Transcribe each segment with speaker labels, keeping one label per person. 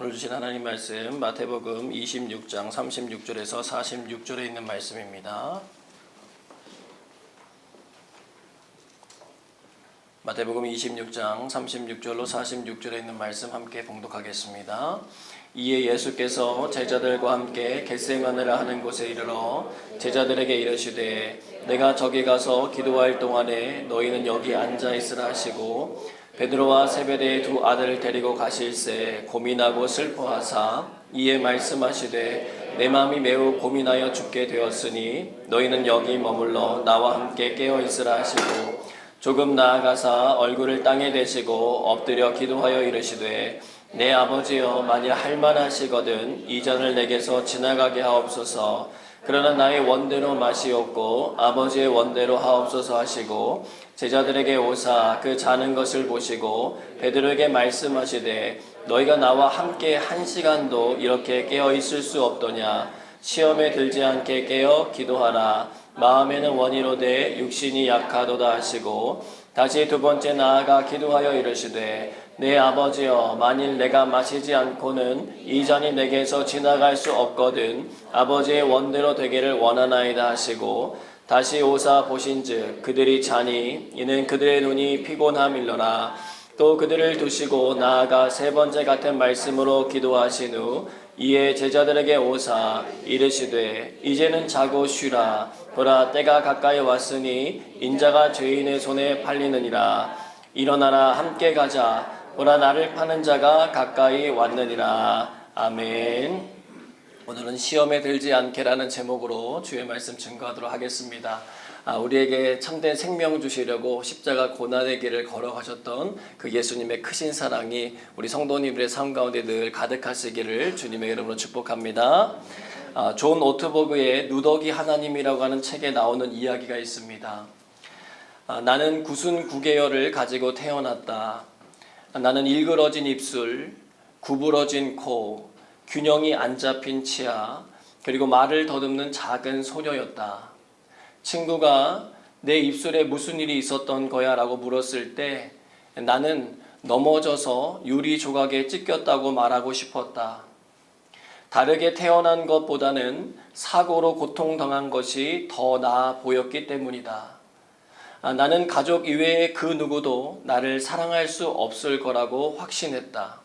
Speaker 1: 오늘 주신 하나님 말씀 마태복음 26장 36절에서 46절에 있는 말씀입니다. 마태복음 26장 36절로 46절에 있는 말씀 함께 봉독하겠습니다. 이에 예수께서 제자들과 함께 겟세마네라 하는 곳에 이르러 제자들에게 이르시되 내가 저기 가서 기도할 동안에 너희는 여기 앉아 있으라 하시고 베드로와 세베대의 두 아들을 데리고 가실새 고민하고 슬퍼하사 이에 말씀하시되 내 마음이 매우 고민하여 죽게 되었으니 너희는 여기 머물러 나와 함께 깨어 있으라 하시고 조금 나아가사 얼굴을 땅에 대시고 엎드려 기도하여 이르시되 내 아버지여 만일 할만하시거든 이 잔을 내게서 지나가게 하옵소서. 그러나 나의 원대로 마시옵고 아버지의 원대로 하옵소서 하시고 제자들에게 오사 그 자는 것을 보시고 베드로에게 말씀하시되 너희가 나와 함께 1시간도 이렇게 깨어 있을 수 없더냐. 시험에 들지 않게 깨어 기도하라. 마음에는 원이로되 육신이 약하도다 하시고 다시 두 번째 나아가 기도하여 이르시되 내 아버지여 만일 내가 마시지 않고는 이 잔이 내게서 지나갈 수 없거든 아버지의 원대로 되기를 원하나이다 하시고 다시 오사 보신즉 그들이 자니 이는 그들의 눈이 피곤함일러라. 또 그들을 두시고 나아가 세 번째 같은 말씀으로 기도하신 후 이에 제자들에게 오사 이르시되 이제는 자고 쉬라. 보라 때가 가까이 왔으니 인자가 죄인의 손에 팔리느니라. 일어나라 함께 가자. 보라 나를 파는 자가 가까이 왔느니라. 아멘. 오늘은 시험에 들지 않게라는 제목으로 주의 말씀 증거하도록 하겠습니다. 우리에게 참된 생명 주시려고 십자가 고난의 길을 걸어가셨던 그 예수님의 크신 사랑이 우리 성도님들의 삶 가운데 늘 가득하시기를 주님의 이름으로 축복합니다. 존 오트버그의 누더기 하나님이라고 하는 책에 나오는 이야기가 있습니다. 나는 구순 구개열을 가지고 태어났다. 나는 일그러진 입술, 구부러진 코, 균형이 안 잡힌 치아, 그리고 말을 더듬는 작은 소녀였다. 친구가 내 입술에 무슨 일이 있었던 거야 라고 물었을 때 나는 넘어져서 유리 조각에 찢겼다고 말하고 싶었다. 다르게 태어난 것보다는 사고로 고통당한 것이 더 나아 보였기 때문이다. 나는 가족 이외의 그 누구도 나를 사랑할 수 없을 거라고 확신했다.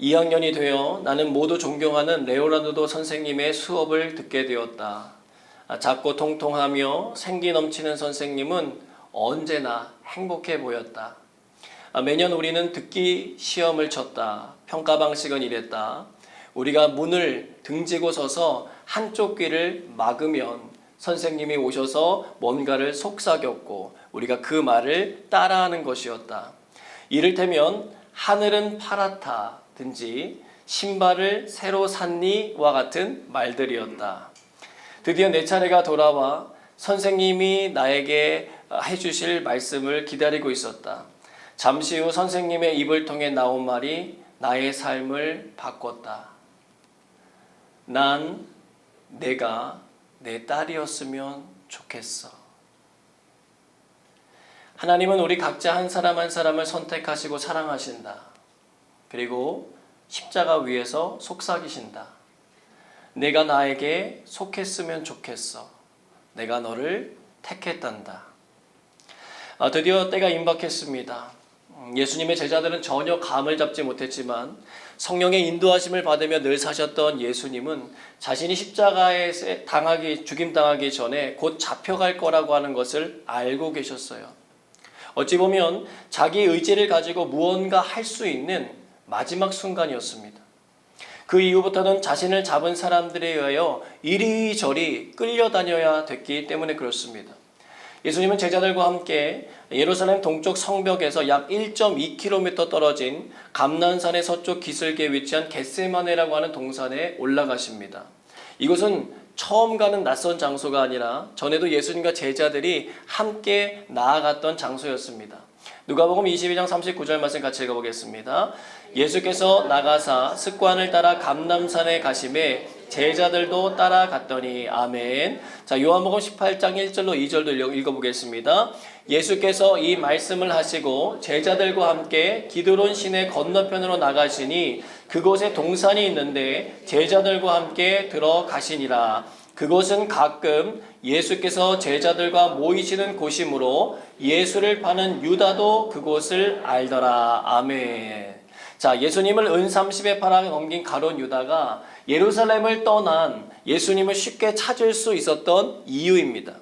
Speaker 1: 2학년이 되어 나는 모두 존경하는 레오나르도 선생님의 수업을 듣게 되었다. 작고 통통하며 생기 넘치는 선생님은 언제나 행복해 보였다. 매년 우리는 듣기 시험을 쳤다. 평가 방식은 이랬다. 우리가 문을 등지고 서서 한쪽 귀를 막으면 선생님이 오셔서 뭔가를 속삭였고 우리가 그 말을 따라하는 것이었다. 이를테면 하늘은 파랗다든지 신발을 새로 샀니와 같은 말들이었다. 드디어 내 차례가 돌아와 선생님이 나에게 해주실 말씀을 기다리고 있었다. 잠시 후 선생님의 입을 통해 나온 말이 나의 삶을 바꿨다. 난 내가 내 딸이었으면 좋겠어. 하나님은 우리 각자 한 사람 한 사람을 선택하시고 사랑하신다. 그리고 십자가 위에서 속삭이신다. 내가 나에게 속했으면 좋겠어. 내가 너를 택했단다. 드디어 때가 임박했습니다. 예수님의 제자들은 전혀 감을 잡지 못했지만 성령의 인도하심을 받으며 늘 사셨던 예수님은 자신이 십자가에 죽임당하기 전에 곧 잡혀갈 거라고 하는 것을 알고 계셨어요. 어찌 보면 자기 의지를 가지고 무언가 할 수 있는 마지막 순간이었습니다. 그 이후부터는 자신을 잡은 사람들에 의하여 이리저리 끌려다녀야 됐기 때문에 그렇습니다. 예수님은 제자들과 함께 예루살렘 동쪽 성벽에서 약 1.2km 떨어진 감난산의 서쪽 기슭에 위치한 겟세마네라고 하는 동산에 올라가십니다. 이곳은 처음 가는 낯선 장소가 아니라 전에도 예수님과 제자들이 함께 나아갔던 장소였습니다. 누가복음 22장 39절 말씀 같이 읽어보겠습니다. 예수께서 나가사 습관을 따라 감람산에 가심에 제자들도 따라갔더니 아멘. 자, 요한복음 18장 1절로 2절도 읽어보겠습니다. 예수께서 이 말씀을 하시고 제자들과 함께 기드론 시내 건너편으로 나가시니 그곳에 동산이 있는데 제자들과 함께 들어가시니라. 그곳은 가끔 예수께서 제자들과 모이시는 곳이므로 예수를 파는 유다도 그곳을 알더라. 아멘. 자, 예수님을 은 30에 팔아 넘긴 가룟 유다가 예루살렘을 떠난 예수님을 쉽게 찾을 수 있었던 이유입니다.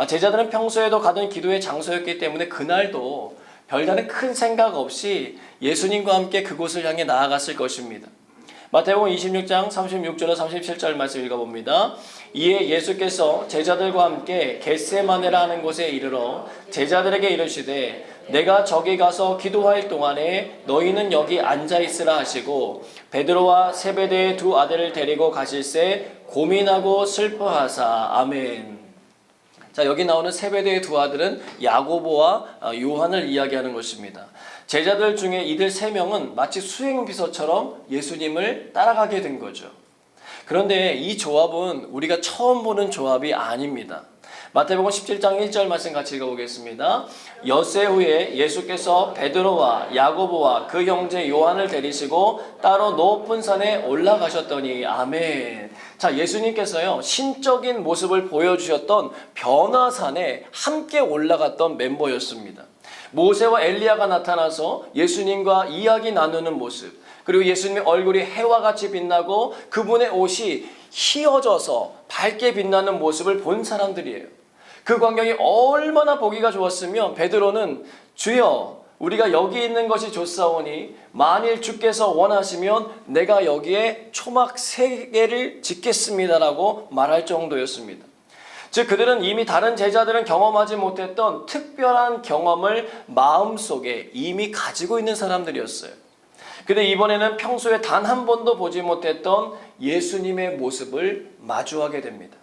Speaker 1: 제자들은 평소에도 가던 기도의 장소였기 때문에 그날도 별다른 큰 생각 없이 예수님과 함께 그곳을 향해 나아갔을 것입니다. 마태복음 26장 36절로 37절 말씀 읽어봅니다. 이에 예수께서 제자들과 함께 겟세마네라 하는 곳에 이르러 제자들에게 이르시되 내가 저기 가서 기도할 동안에 너희는 여기 앉아있으라 하시고 베드로와 세베대의 두 아들을 데리고 가실새 고민하고 슬퍼하사. 아멘. 자, 여기 나오는 세베대의 두 아들은 야고보와 요한을 이야기하는 것입니다. 제자들 중에 이들 세 명은 마치 수행비서처럼 예수님을 따라가게 된 거죠. 그런데 이 조합은 우리가 처음 보는 조합이 아닙니다. 마태복음 17장 1절 말씀 같이 읽어보겠습니다. 엿새 후에 예수께서 베드로와 야고보와 그 형제 요한을 데리시고 따로 높은 산에 올라가셨더니. 아멘. 자, 예수님께서요 신적인 모습을 보여주셨던 변화산에 함께 올라갔던 멤버였습니다. 모세와 엘리야가 나타나서 예수님과 이야기 나누는 모습, 그리고 예수님의 얼굴이 해와 같이 빛나고 그분의 옷이 휘어져서 밝게 빛나는 모습을 본 사람들이에요. 그 광경이 얼마나 보기가 좋았으면 베드로는 주여 우리가 여기 있는 것이 좋사오니 만일 주께서 원하시면 내가 여기에 초막 3개를 짓겠습니다라고 말할 정도였습니다. 즉 그들은 이미 다른 제자들은 경험하지 못했던 특별한 경험을 마음속에 이미 가지고 있는 사람들이었어요. 근데 이번에는 평소에 단 한 번도 보지 못했던 예수님의 모습을 마주하게 됩니다.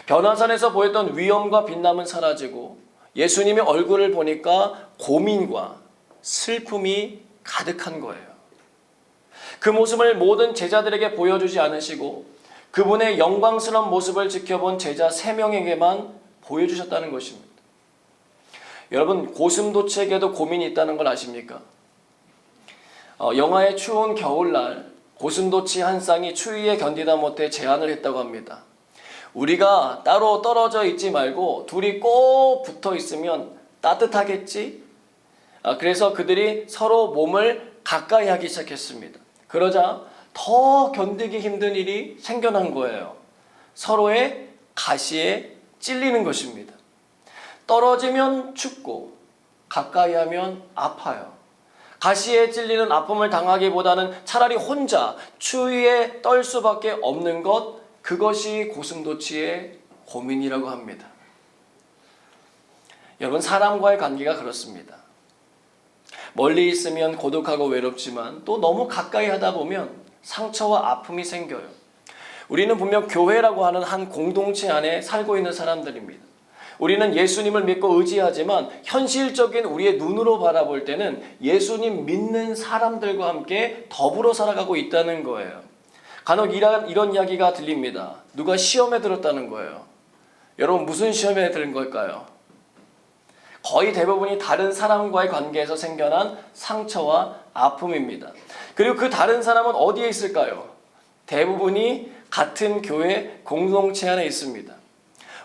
Speaker 1: 변화산에서 보였던 위엄과 빛남은 사라지고 예수님의 얼굴을 보니까 고민과 슬픔이 가득한 거예요. 그 모습을 모든 제자들에게 보여주지 않으시고 그분의 영광스러운 모습을 지켜본 제자 3명에게만 보여주셨다는 것입니다. 여러분, 고슴도치에게도 고민이 있다는 걸 아십니까? 영하의 추운 겨울날 고슴도치 한 쌍이 추위에 견디다 못해 제안을 했다고 합니다. 우리가 따로 떨어져 있지 말고 둘이 꼭 붙어 있으면 따뜻하겠지? 그래서 그들이 서로 몸을 가까이 하기 시작했습니다. 그러자 더 견디기 힘든 일이 생겨난 거예요. 서로의 가시에 찔리는 것입니다. 떨어지면 춥고 가까이 하면 아파요. 가시에 찔리는 아픔을 당하기보다는 차라리 혼자 추위에 떨 수밖에 없는 것, 그것이 고슴도치의 고민이라고 합니다. 여러분, 사람과의 관계가 그렇습니다. 멀리 있으면 고독하고 외롭지만 또 너무 가까이 하다 보면 상처와 아픔이 생겨요. 우리는 분명 교회라고 하는 한 공동체 안에 살고 있는 사람들입니다. 우리는 예수님을 믿고 의지하지만 현실적인 우리의 눈으로 바라볼 때는 예수님 믿는 사람들과 함께 더불어 살아가고 있다는 거예요. 간혹 이런 이야기가 들립니다. 누가 시험에 들었다는 거예요. 여러분, 무슨 시험에 들은 걸까요? 거의 대부분이 다른 사람과의 관계에서 생겨난 상처와 아픔입니다. 그리고 그 다른 사람은 어디에 있을까요? 대부분이 같은 교회 공동체 안에 있습니다.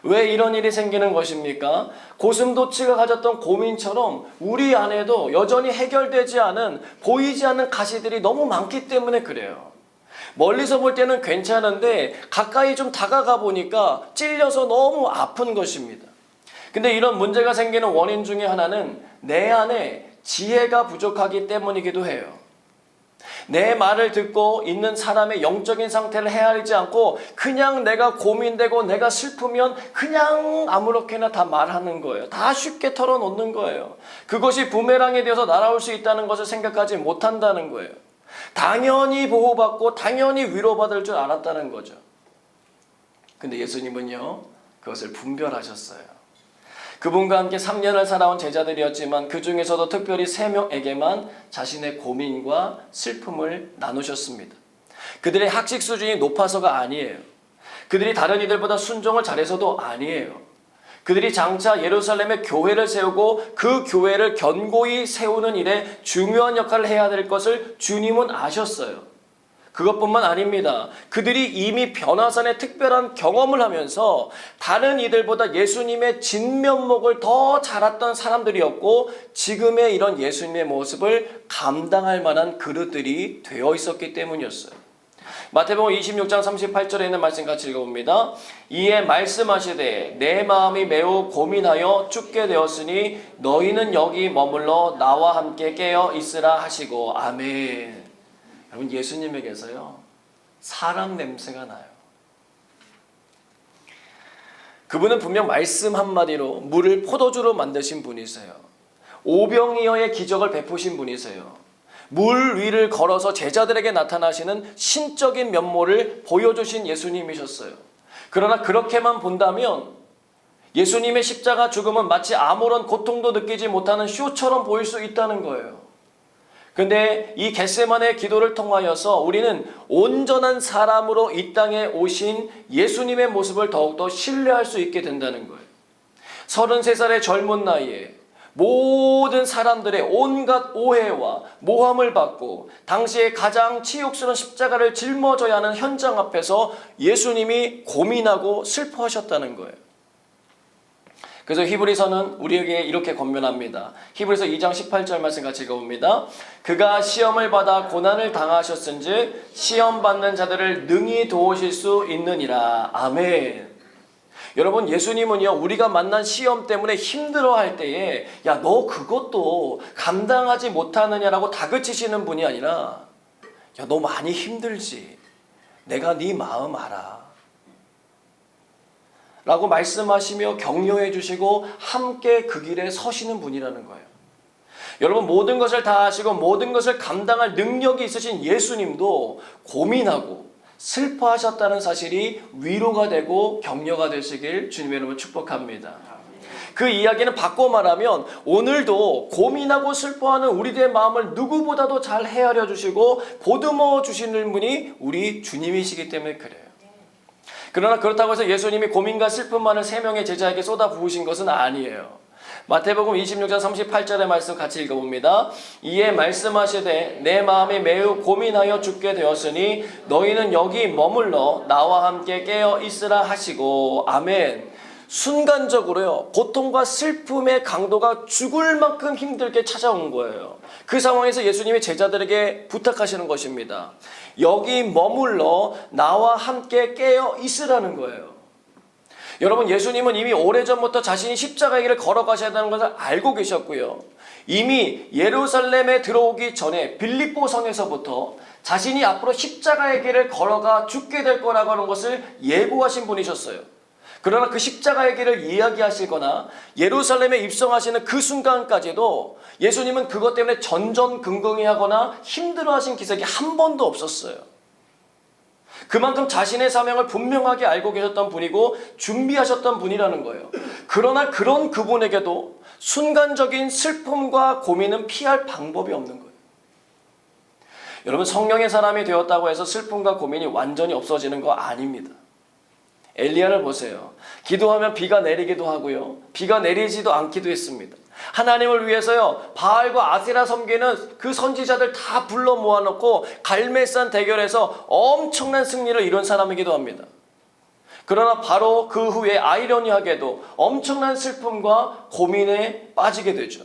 Speaker 1: 왜 이런 일이 생기는 것입니까? 고슴도치가 가졌던 고민처럼 우리 안에도 여전히 해결되지 않은, 보이지 않는 가시들이 너무 많기 때문에 그래요. 멀리서 볼 때는 괜찮은데 가까이 좀 다가가 보니까 찔려서 너무 아픈 것입니다. 근데 이런 문제가 생기는 원인 중에 하나는 내 안에 지혜가 부족하기 때문이기도 해요. 내 말을 듣고 있는 사람의 영적인 상태를 헤아리지 않고 그냥 내가 고민되고 내가 슬프면 그냥 아무렇게나 다 말하는 거예요. 다 쉽게 털어놓는 거예요. 그것이 부메랑이 되어서 날아올 수 있다는 것을 생각하지 못한다는 거예요. 당연히 보호받고 당연히 위로받을 줄 알았다는 거죠. 근데 예수님은요, 그것을 분별하셨어요. 그분과 함께 3년을 살아온 제자들이었지만 그 중에서도 특별히 3명에게만 자신의 고민과 슬픔을 나누셨습니다. 그들의 학식 수준이 높아서가 아니에요. 그들이 다른 이들보다 순종을 잘해서도 아니에요. 그들이 장차 예루살렘에 교회를 세우고 그 교회를 견고히 세우는 일에 중요한 역할을 해야 될 것을 주님은 아셨어요. 그것뿐만 아닙니다. 그들이 이미 변화산의 특별한 경험을 하면서 다른 이들보다 예수님의 진면목을 더 잘 알았던 사람들이었고 지금의 이런 예수님의 모습을 감당할 만한 그릇들이 되어 있었기 때문이었어요. 마태복음 26장 38절에 있는 말씀 같이 읽어봅니다. 이에 말씀하시되 내 마음이 매우 고민하여 죽게 되었으니 너희는 여기 머물러 나와 함께 깨어 있으라 하시고 아멘. 여러분 예수님에게서요 사랑 냄새가 나요. 그분은 분명 말씀 한마디로 물을 포도주로 만드신 분이세요. 오병이어의 기적을 베푸신 분이세요. 물 위를 걸어서 제자들에게 나타나시는 신적인 면모를 보여주신 예수님이셨어요. 그러나 그렇게만 본다면 예수님의 십자가 죽음은 마치 아무런 고통도 느끼지 못하는 쇼처럼 보일 수 있다는 거예요. 근데 이 겟세마네 기도를 통하여서 우리는 온전한 사람으로 이 땅에 오신 예수님의 모습을 더욱더 신뢰할 수 있게 된다는 거예요. 33살의 젊은 나이에 모든 사람들의 온갖 오해와 모함을 받고 당시에 가장 치욕스러운 십자가를 짊어져야 하는 현장 앞에서 예수님이 고민하고 슬퍼하셨다는 거예요. 그래서 히브리서는 우리에게 이렇게 권면합니다. 히브리서 2장 18절 말씀 같이 읽어봅니다. 그가 시험을 받아 고난을 당하셨은즉 시험 받는 자들을 능히 도우실 수 있느니라. 아멘. 여러분 예수님은요 우리가 만난 시험 때문에 힘들어할 때에 야 너 그것도 감당하지 못하느냐라고 다그치시는 분이 아니라 야 너 많이 힘들지. 내가 네 마음 알아. 라고 말씀하시며 격려해 주시고 함께 그 길에 서시는 분이라는 거예요. 여러분 모든 것을 다 하시고 모든 것을 감당할 능력이 있으신 예수님도 고민하고 슬퍼하셨다는 사실이 위로가 되고 격려가 되시길 주님의 이름으로 축복합니다. 그 이야기는 바꿔 말하면 오늘도 고민하고 슬퍼하는 우리들의 마음을 누구보다도 잘 헤아려 주시고 보듬어 주시는 분이 우리 주님이시기 때문에 그래요. 그러나 그렇다고 해서 예수님이 고민과 슬픔만을 세 명의 제자에게 쏟아 부으신 것은 아니에요. 마태복음 26장 38절의 말씀 같이 읽어봅니다. 이에 말씀하시되 내 마음이 매우 고민하여 죽게 되었으니 너희는 여기 머물러 나와 함께 깨어 있으라 하시고 아멘. 순간적으로요 고통과 슬픔의 강도가 죽을 만큼 힘들게 찾아온 거예요. 그 상황에서 예수님이 제자들에게 부탁하시는 것입니다. 여기 머물러 나와 함께 깨어 있으라는 거예요. 여러분 예수님은 이미 오래전부터 자신이 십자가의 길을 걸어가셔야 하는 것을 알고 계셨고요. 이미 예루살렘에 들어오기 전에 빌립보 성에서부터 자신이 앞으로 십자가의 길을 걸어가 죽게 될 거라고 하는 것을 예고하신 분이셨어요. 그러나 그 십자가의 길을 이야기하시거나 예루살렘에 입성하시는 그 순간까지도 예수님은 그것 때문에 전전긍긍해하거나 힘들어하신 기색이 한 번도 없었어요. 그만큼 자신의 사명을 분명하게 알고 계셨던 분이고 준비하셨던 분이라는 거예요. 그러나 그런 그분에게도 순간적인 슬픔과 고민은 피할 방법이 없는 거예요. 여러분 성령의 사람이 되었다고 해서 슬픔과 고민이 완전히 없어지는 거 아닙니다. 엘리야를 보세요. 기도하면 비가 내리기도 하고요. 비가 내리지도 않기도 했습니다. 하나님을 위해서요. 바알과 아세라 섬기는 그 선지자들 다 불러 모아놓고 갈멜산 대결에서 엄청난 승리를 이룬 사람이기도 합니다. 그러나 바로 그 후에 아이러니하게도 엄청난 슬픔과 고민에 빠지게 되죠.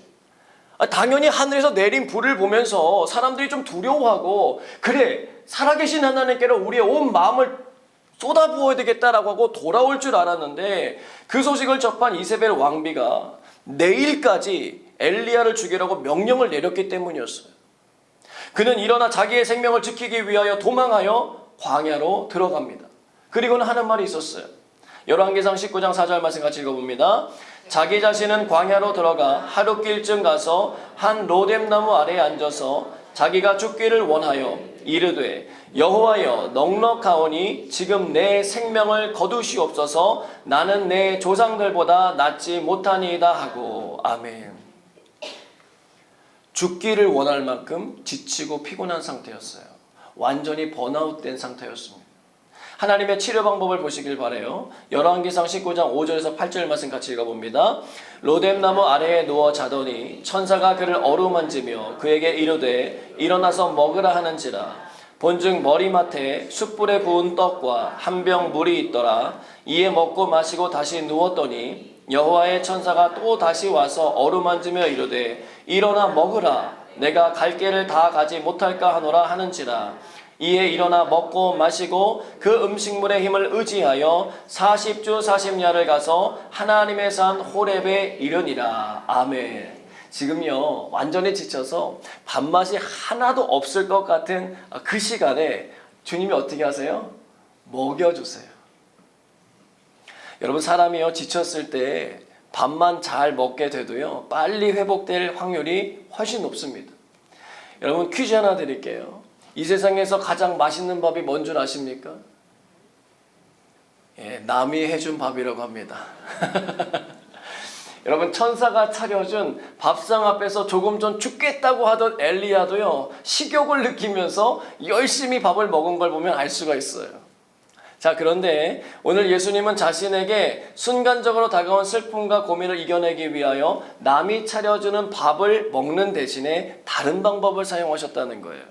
Speaker 1: 당연히 하늘에서 내린 불을 보면서 사람들이 좀 두려워하고 그래 살아계신 하나님께로 우리의 온 마음을 쏟아부어야 되겠다라고 하고 돌아올 줄 알았는데 그 소식을 접한 이세벨 왕비가 내일까지 엘리야를 죽이라고 명령을 내렸기 때문이었어요. 그는 일어나 자기의 생명을 지키기 위하여 도망하여 광야로 들어갑니다. 그리고는 하는 말이 있었어요. 열왕기상 19장 4절 말씀 같이 읽어봅니다. 자기 자신은 광야로 들어가 하룻길쯤 가서 한 로뎀나무 아래에 앉아서 자기가 죽기를 원하여 이르되 여호와여 넉넉하오니 지금 내 생명을 거두시옵소서. 나는 내 조상들보다 낫지 못하니이다 하고 아멘. 죽기를 원할 만큼 지치고 피곤한 상태였어요. 완전히 번아웃된 상태였습니다. 하나님의 치료 방법을 보시길 바라요. 열왕기상 19장 5절에서 8절 말씀 같이 읽어봅니다. 로뎀나무 아래에 누워 자더니 천사가 그를 어루만지며 그에게 이르되 일어나서 먹으라 하는지라. 본즉 머리맡에 숯불에 구운 떡과 한 병 물이 있더라. 이에 먹고 마시고 다시 누웠더니 여호와의 천사가 또 다시 와서 어루만지며 이르되 일어나 먹으라. 내가 갈 길을 다 가지 못할까 하노라 하는지라. 이에 일어나 먹고 마시고 그 음식물의 힘을 의지하여 40주 40야를 가서 하나님의 산 호렙에 이르니라. 아멘. 지금요 완전히 지쳐서 밥맛이 하나도 없을 것 같은 그 시간에 주님이 어떻게 하세요? 먹여주세요. 여러분, 사람이요 지쳤을 때 밥만 잘 먹게 돼도요 빨리 회복될 확률이 훨씬 높습니다. 여러분, 퀴즈 하나 드릴게요. 이 세상에서 가장 맛있는 밥이 뭔 줄 아십니까? 남이 해준 밥이라고 합니다. 여러분, 천사가 차려준 밥상 앞에서 조금 전 죽겠다고 하던 엘리야도요 식욕을 느끼면서 열심히 밥을 먹은 걸 보면 알 수가 있어요. 자, 그런데 오늘 예수님은 자신에게 순간적으로 다가온 슬픔과 고민을 이겨내기 위하여 남이 차려주는 밥을 먹는 대신에 다른 방법을 사용하셨다는 거예요.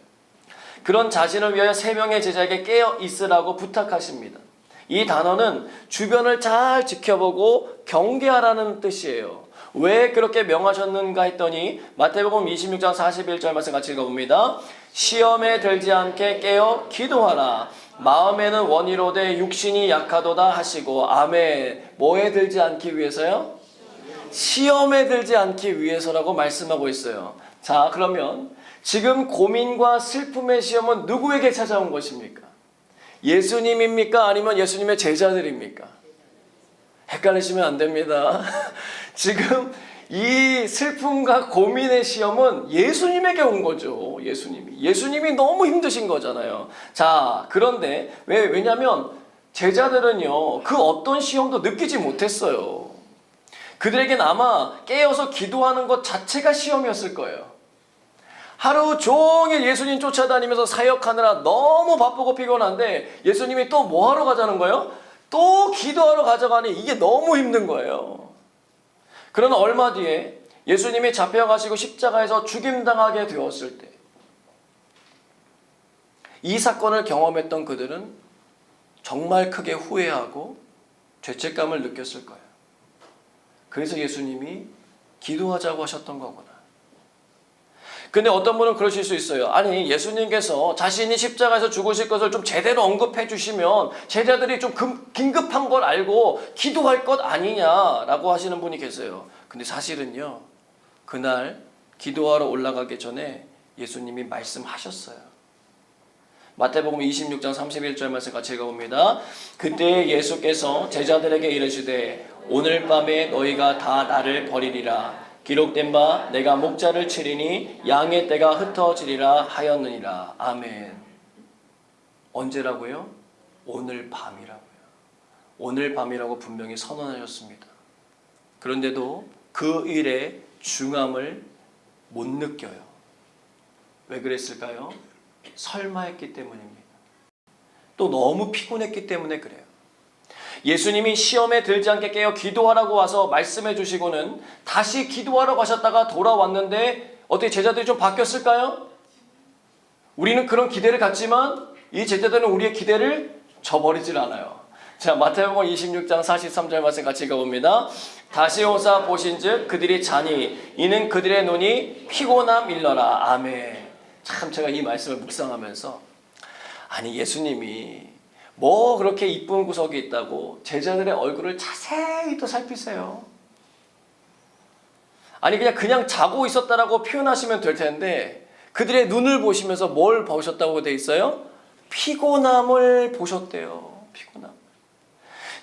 Speaker 1: 그런 자신을 위하여 3명의 제자에게 깨어 있으라고 부탁하십니다. 이 단어는 주변을 잘 지켜보고 경계하라는 뜻이에요. 왜 그렇게 명하셨는가 했더니 마태복음 26장 41절 말씀 같이 읽어봅니다. 시험에 들지 않게 깨어 기도하라. 마음에는 원이로되 육신이 약하도다 하시고. 아멘. 뭐에 들지 않기 위해서요? 시험에 들지 않기 위해서라고 말씀하고 있어요. 자, 그러면 지금 고민과 슬픔의 시험은 누구에게 찾아온 것입니까? 예수님입니까? 아니면 예수님의 제자들입니까? 헷갈리시면 안 됩니다. 지금 이 슬픔과 고민의 시험은 예수님에게 온 거죠. 예수님이 너무 힘드신 거잖아요. 자, 그런데 왜냐하면 제자들은요 그 어떤 시험도 느끼지 못했어요. 그들에겐 아마 깨어서 기도하는 것 자체가 시험이었을 거예요. 하루 종일 예수님 쫓아다니면서 사역하느라 너무 바쁘고 피곤한데 예수님이 또 뭐 하러 가자는 거예요? 또 기도하러 가자고 하니 이게 너무 힘든 거예요. 그러나 얼마 뒤에 예수님이 잡혀가시고 십자가에서 죽임당하게 되었을 때 이 사건을 경험했던 그들은 정말 크게 후회하고 죄책감을 느꼈을 거예요. 그래서 예수님이 기도하자고 하셨던 거구나. 근데 어떤 분은 그러실 수 있어요. 아니, 예수님께서 자신이 십자가에서 죽으실 것을 좀 제대로 언급해 주시면 제자들이 좀 긴급한 걸 알고 기도할 것 아니냐라고 하시는 분이 계세요. 근데 사실은요, 그날 기도하러 올라가기 전에 예수님이 말씀하셨어요. 마태복음 26장 31절 말씀 같이 읽어봅니다. 그때 예수께서 제자들에게 이르시되 오늘 밤에 너희가 다 나를 버리리라. 기록된 바 내가 목자를 치리니 양의 떼가 흩어지리라 하였느니라. 아멘. 언제라고요? 오늘 밤이라고요. 오늘 밤이라고 분명히 선언하셨습니다. 그런데도 그 일의 중함을 못 느껴요. 왜 그랬을까요? 설마 했기 때문입니다. 또 너무 피곤했기 때문에 그래요. 예수님이 시험에 들지 않게 깨어 기도하라고 와서 말씀해 주시고는 다시 기도하러 가셨다가 돌아왔는데 어떻게 제자들이 좀 바뀌었을까요? 우리는 그런 기대를 갖지만 이 제자들은 우리의 기대를 저버리질 않아요. 자, 마태복음 26장 43절 말씀 같이 읽어봅니다. 다시 오사 보신즉 그들이 자니 이는 그들의 눈이 피곤함 일러라. 아멘. 참 제가 이 말씀을 묵상하면서 아니, 예수님이 뭐 그렇게 이쁜 구석이 있다고 제자들의 얼굴을 자세히 또 살피세요. 아니, 그냥 자고 있었다라고 표현하시면 될 텐데 그들의 눈을 보시면서 뭘 보셨다고 돼 있어요? 피곤함을 보셨대요. 피곤함.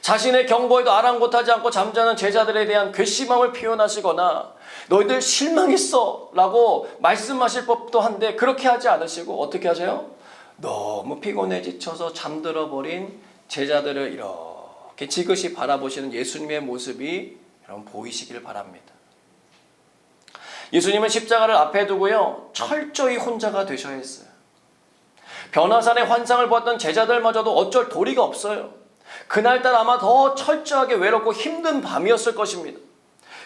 Speaker 1: 자신의 경고에도 아랑곳하지 않고 잠자는 제자들에 대한 괘씸함을 표현하시거나 너희들 실망했어 라고 말씀하실 법도 한데 그렇게 하지 않으시고 어떻게 하세요? 너무 피곤해 지쳐서 잠들어 버린 제자들을 이렇게 지그시 바라보시는 예수님의 모습이 여러분 보이시길 바랍니다. 예수님은 십자가를 앞에 두고요 철저히 혼자가 되셔야 했어요. 변화산의 환상을 보았던 제자들마저도 어쩔 도리가 없어요. 그날따라 아마 더 철저하게 외롭고 힘든 밤이었을 것입니다.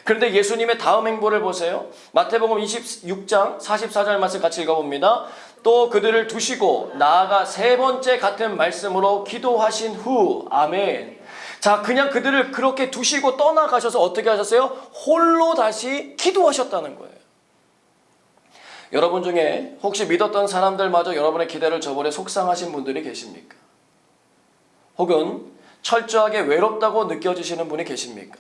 Speaker 1: 그런데 예수님의 다음 행보를 보세요. 마태복음 26장 44절 말씀 같이 읽어봅니다. 또 그들을 두시고 나아가 세 번째 같은 말씀으로 기도하신 후 아멘. 자, 그냥 그들을 그렇게 두시고 떠나가셔서 어떻게 하셨어요? 홀로 다시 기도하셨다는 거예요. 여러분 중에 혹시 믿었던 사람들마저 여러분의 기대를 저버려 속상하신 분들이 계십니까? 혹은 철저하게 외롭다고 느껴지시는 분이 계십니까?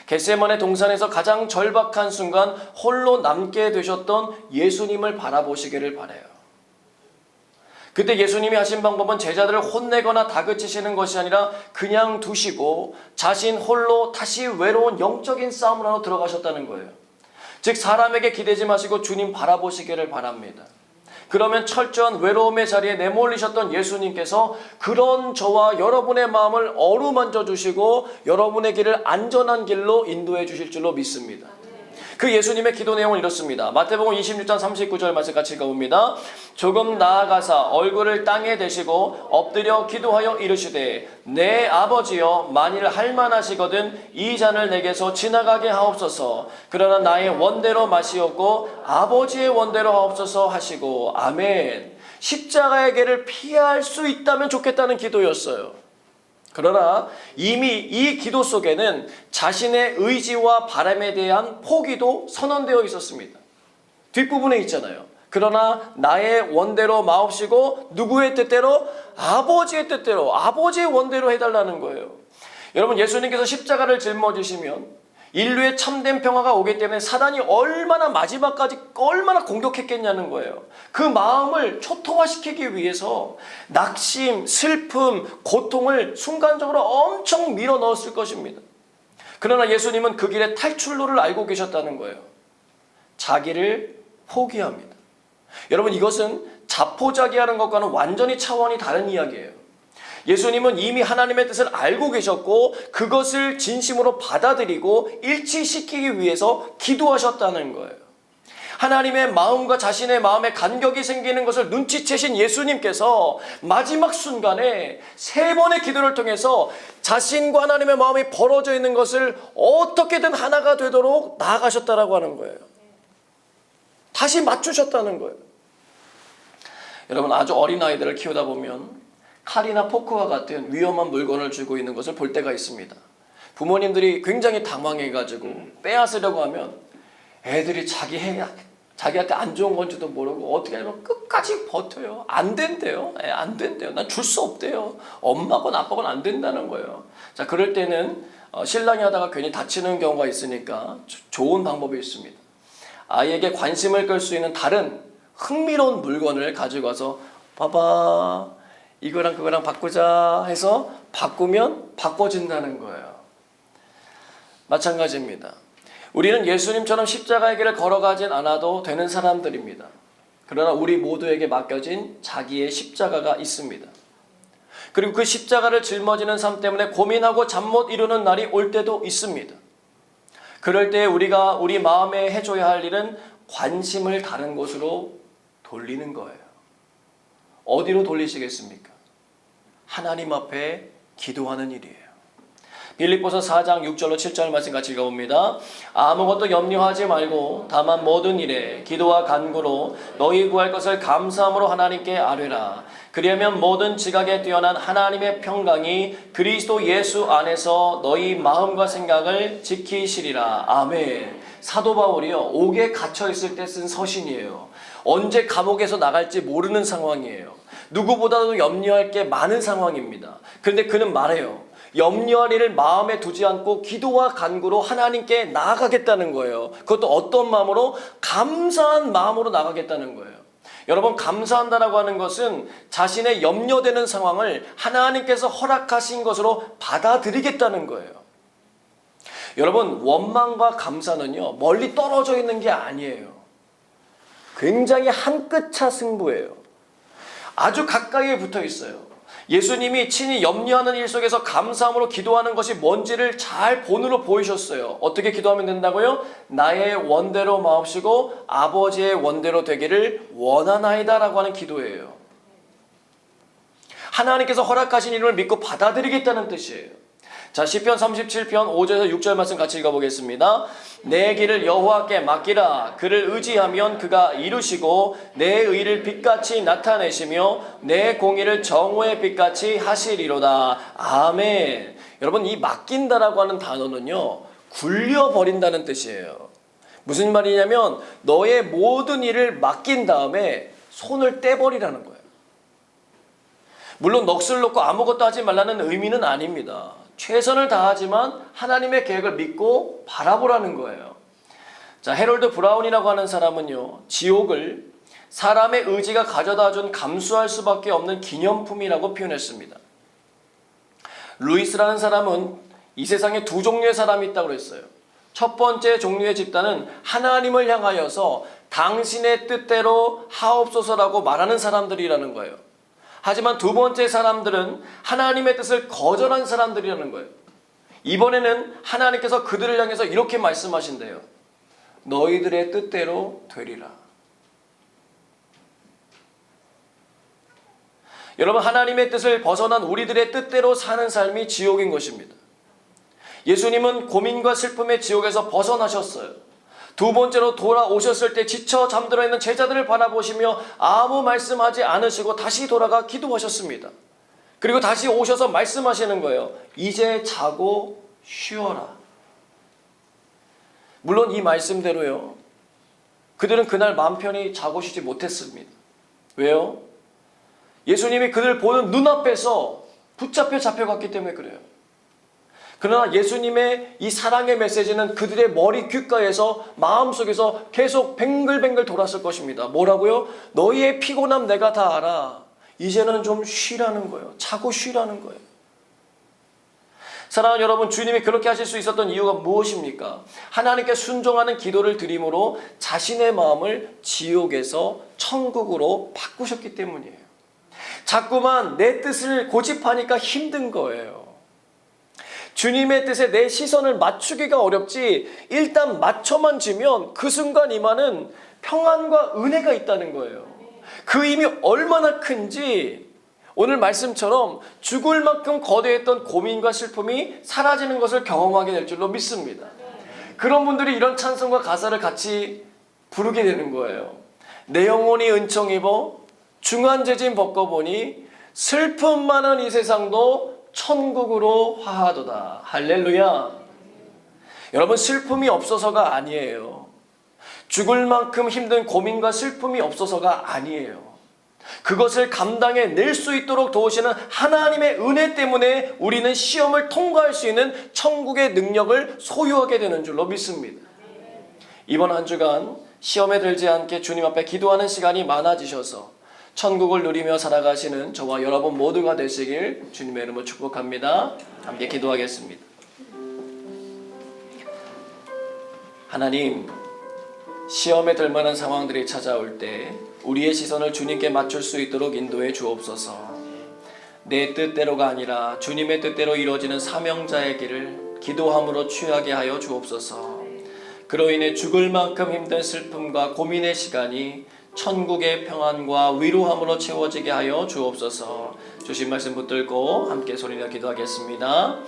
Speaker 1: 겟세마네 동산에서 가장 절박한 순간 홀로 남게 되셨던 예수님을 바라보시기를 바라요. 그때 예수님이 하신 방법은 제자들을 혼내거나 다그치시는 것이 아니라 그냥 두시고 자신 홀로 다시 외로운 영적인 싸움으로 들어가셨다는 거예요. 즉 사람에게 기대지 마시고 주님 바라보시기를 바랍니다. 그러면 철저한 외로움의 자리에 내몰리셨던 예수님께서 그런 저와 여러분의 마음을 어루만져 주시고 여러분의 길을 안전한 길로 인도해 주실 줄로 믿습니다. 그 예수님의 기도 내용은 이렇습니다. 마태복음 26장 39절 말씀 같이 읽어봅니다. 조금 나아가사 얼굴을 땅에 대시고 엎드려 기도하여 이르시되 내 아버지여 만일 할만하시거든 이 잔을 내게서 지나가게 하옵소서. 그러나 나의 원대로 마시옵고 아버지의 원대로 하옵소서 하시고 아멘. 십자가의 길을 피할 수 있다면 좋겠다는 기도였어요. 그러나 이미 이 기도 속에는 자신의 의지와 바람에 대한 포기도 선언되어 있었습니다. 뒷부분에 있잖아요. 그러나 나의 원대로 마옵시고 누구의 뜻대로? 아버지의 뜻대로, 아버지의 원대로 해달라는 거예요. 여러분, 예수님께서 십자가를 짊어지시면 인류의 참된 평화가 오기 때문에 사단이 얼마나 마지막까지 얼마나 공격했겠냐는 거예요. 그 마음을 초토화시키기 위해서 낙심, 슬픔, 고통을 순간적으로 엄청 밀어 넣었을 것입니다. 그러나 예수님은 그 길의 탈출로를 알고 계셨다는 거예요. 자기를 포기합니다. 여러분, 이것은 자포자기하는 것과는 완전히 차원이 다른 이야기예요. 예수님은 이미 하나님의 뜻을 알고 계셨고 그것을 진심으로 받아들이고 일치시키기 위해서 기도하셨다는 거예요. 하나님의 마음과 자신의 마음에 간격이 생기는 것을 눈치채신 예수님께서 마지막 순간에 세 번의 기도를 통해서 자신과 하나님의 마음이 벌어져 있는 것을 어떻게든 하나가 되도록 나아가셨다라고 하는 거예요. 다시 맞추셨다는 거예요. 여러분, 아주 어린 아이들을 키우다 보면 칼이나 포크와 같은 위험한 물건을 쥐고 있는 것을 볼 때가 있습니다. 부모님들이 굉장히 당황해가지고 빼앗으려고 하면 애들이 자기한테 안 좋은 건지도 모르고 어떻게 하면 끝까지 버텨요. 안 된대요. 안 된대요. 난 줄 수 없대요. 엄마건 아빠건 안 된다는 거예요. 자, 그럴 때는 신랑이 하다가 괜히 다치는 경우가 있으니까 좋은 방법이 있습니다. 아이에게 관심을 끌 수 있는 다른 흥미로운 물건을 가지고 와서 봐봐, 이거랑 그거랑 바꾸자 해서 바꾸면 바꿔진다는 거예요. 마찬가지입니다. 우리는 예수님처럼 십자가의 길을 걸어가진 않아도 되는 사람들입니다. 그러나 우리 모두에게 맡겨진 자기의 십자가가 있습니다. 그리고 그 십자가를 짊어지는 삶 때문에 고민하고 잠 못 이루는 날이 올 때도 있습니다. 그럴 때 우리가 우리 마음에 해줘야 할 일은 관심을 다른 곳으로 돌리는 거예요. 어디로 돌리시겠습니까? 하나님 앞에 기도하는 일이에요. 빌립보서 4장 6절로 7절 말씀 같이 읽어봅니다. 아무것도 염려하지 말고 다만 모든 일에 기도와 간구로 너희 구할 것을 감사함으로 하나님께 아뢰라. 그리하면 모든 지각에 뛰어난 하나님의 평강이 그리스도 예수 안에서 너희 마음과 생각을 지키시리라. 아멘. 사도 바울이요, 옥에 갇혀 있을 때 쓴 서신이에요. 언제 감옥에서 나갈지 모르는 상황이에요. 누구보다도 염려할 게 많은 상황입니다. 그런데 그는 말해요. 염려할 일을 마음에 두지 않고 기도와 간구로 하나님께 나아가겠다는 거예요. 그것도 어떤 마음으로? 감사한 마음으로 나가겠다는 거예요. 여러분, 감사한다라고 하는 것은 자신의 염려되는 상황을 하나님께서 허락하신 것으로 받아들이겠다는 거예요. 여러분, 원망과 감사는요, 멀리 떨어져 있는 게 아니에요. 굉장히 한 끗 차 승부예요. 아주 가까이에 붙어 있어요. 예수님이 친히 염려하는 일 속에서 감사함으로 기도하는 것이 뭔지를 잘 본으로 보이셨어요. 어떻게 기도하면 된다고요? 나의 원대로 마옵시고 아버지의 원대로 되기를 원하나이다 라고 하는 기도예요. 하나님께서 허락하신 이름을 믿고 받아들이겠다는 뜻이에요. 자, 시편 37편 5절에서 6절 말씀 같이 읽어보겠습니다. 내 길을 여호와께 맡기라. 그를 의지하면 그가 이루시고 내 의를 빛같이 나타내시며 내 공의를 정오의 빛같이 하시리로다. 아멘. 여러분, 이 맡긴다라고 하는 단어는요, 굴려버린다는 뜻이에요. 무슨 말이냐면 너의 모든 일을 맡긴 다음에 손을 떼버리라는 거예요. 물론 넋을 놓고 아무것도 하지 말라는 의미는 아닙니다. 최선을 다하지만 하나님의 계획을 믿고 바라보라는 거예요. 자, 해롤드 브라운이라고 하는 사람은요, 지옥을 사람의 의지가 가져다준 감수할 수밖에 없는 기념품이라고 표현했습니다. 루이스라는 사람은 이 세상에 두 종류의 사람이 있다고 그랬어요. 첫 번째 종류의 집단은 하나님을 향하여서 당신의 뜻대로 하옵소서라고 말하는 사람들이라는 거예요. 하지만 두 번째 사람들은 하나님의 뜻을 거절한 사람들이라는 거예요. 이번에는 하나님께서 그들을 향해서 이렇게 말씀하신대요. 너희들의 뜻대로 되리라. 여러분, 하나님의 뜻을 벗어난 우리들의 뜻대로 사는 삶이 지옥인 것입니다. 예수님은 고민과 슬픔의 지옥에서 벗어나셨어요. 두 번째로 돌아오셨을 때 지쳐 잠들어 있는 제자들을 바라보시며 아무 말씀하지 않으시고 다시 돌아가 기도하셨습니다. 그리고 다시 오셔서 말씀하시는 거예요. 이제 자고 쉬어라. 물론 이 말씀대로요, 그들은 그날 마음 편히 자고 쉬지 못했습니다. 왜요? 예수님이 그들 보는 눈앞에서 잡혀갔기 때문에 그래요. 그러나 예수님의 이 사랑의 메시지는 그들의 머리 귓가에서 마음속에서 계속 뱅글뱅글 돌았을 것입니다. 뭐라고요? 너희의 피곤함 내가 다 알아. 이제는 좀 쉬라는 거예요. 자고 쉬라는 거예요. 사랑하는 여러분, 주님이 그렇게 하실 수 있었던 이유가 무엇입니까? 하나님께 순종하는 기도를 드림으로 자신의 마음을 지옥에서 천국으로 바꾸셨기 때문이에요. 자꾸만 내 뜻을 고집하니까 힘든 거예요. 주님의 뜻에 내 시선을 맞추기가 어렵지, 일단 맞춰만 지면 그 순간 임하는 평안과 은혜가 있다는 거예요. 그 힘이 얼마나 큰지 오늘 말씀처럼 죽을 만큼 거대했던 고민과 슬픔이 사라지는 것을 경험하게 될 줄로 믿습니다. 그런 분들이 이런 찬송과 가사를 같이 부르게 되는 거예요. 내 영혼이 은총 입어 중한 재짐 벗고보니 슬픔 많은 이 세상도 천국으로 화하도다. 할렐루야. 여러분, 슬픔이 없어서가 아니에요. 죽을 만큼 힘든 고민과 슬픔이 없어서가 아니에요. 그것을 감당해 낼 수 있도록 도우시는 하나님의 은혜 때문에 우리는 시험을 통과할 수 있는 천국의 능력을 소유하게 되는 줄로 믿습니다. 이번 한 주간 시험에 들지 않게 주님 앞에 기도하는 시간이 많아지셔서 천국을 누리며 살아가시는 저와 여러분 모두가 되시길 주님의 이름으로 축복합니다. 함께 기도하겠습니다. 하나님, 시험에 들 만한 상황들이 찾아올 때 우리의 시선을 주님께 맞출 수 있도록 인도해 주옵소서. 내 뜻대로가 아니라 주님의 뜻대로 이루어지는 사명자의 길을 기도함으로 취하게 하여 주옵소서. 그로 인해 죽을 만큼 힘든 슬픔과 고민의 시간이 천국의 평안과 위로함으로 채워지게 하여 주옵소서. 주신 말씀 붙들고 함께 소리내어 기도하겠습니다.